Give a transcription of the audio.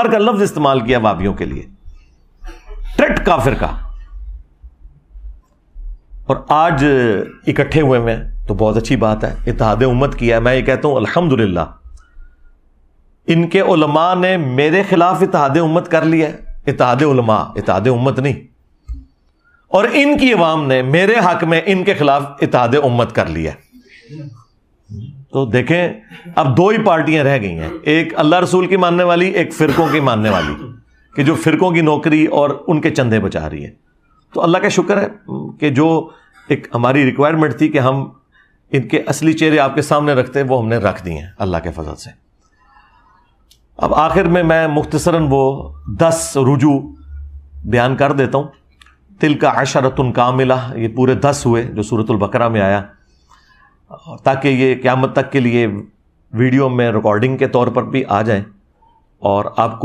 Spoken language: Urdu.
کا لفظ استعمال کیا وابیوں کے لیے، ٹرٹ کافر کا. اور آج اکٹھے ہوئے میں تو بہت اچھی بات ہے، اتحاد امت کیا ہے. میں یہ کہتا ہوں الحمدللہ ان کے علماء نے میرے خلاف اتحاد امت کر لیا ہے، اتحاد علماء، اتحاد امت نہیں. اور ان کی عوام نے میرے حق میں ان کے خلاف اتحاد امت کر لیا ہے. تو دیکھیں اب دو ہی پارٹیاں رہ گئی ہیں، ایک اللہ رسول کی ماننے والی، ایک فرقوں کی ماننے والی، کہ جو فرقوں کی نوکری اور ان کے چندے بچا رہی ہے. تو اللہ کا شکر ہے کہ جو ایک ہماری ریکوائرمنٹ تھی کہ ہم ان کے اصلی چہرے آپ کے سامنے رکھتے ہیں، وہ ہم نے رکھ دی ہیں اللہ کے فضل سے. اب آخر میں مختصراً وہ 10 رجوع بیان کر دیتا ہوں. تلک عشرۃ کاملہ، یہ پورے 10 ہوئے جو سورۃ البقرہ میں آیا، تاکہ یہ قیامت تک کے لیے ویڈیو میں ریکارڈنگ کے طور پر بھی آ جائیں اور آپ کو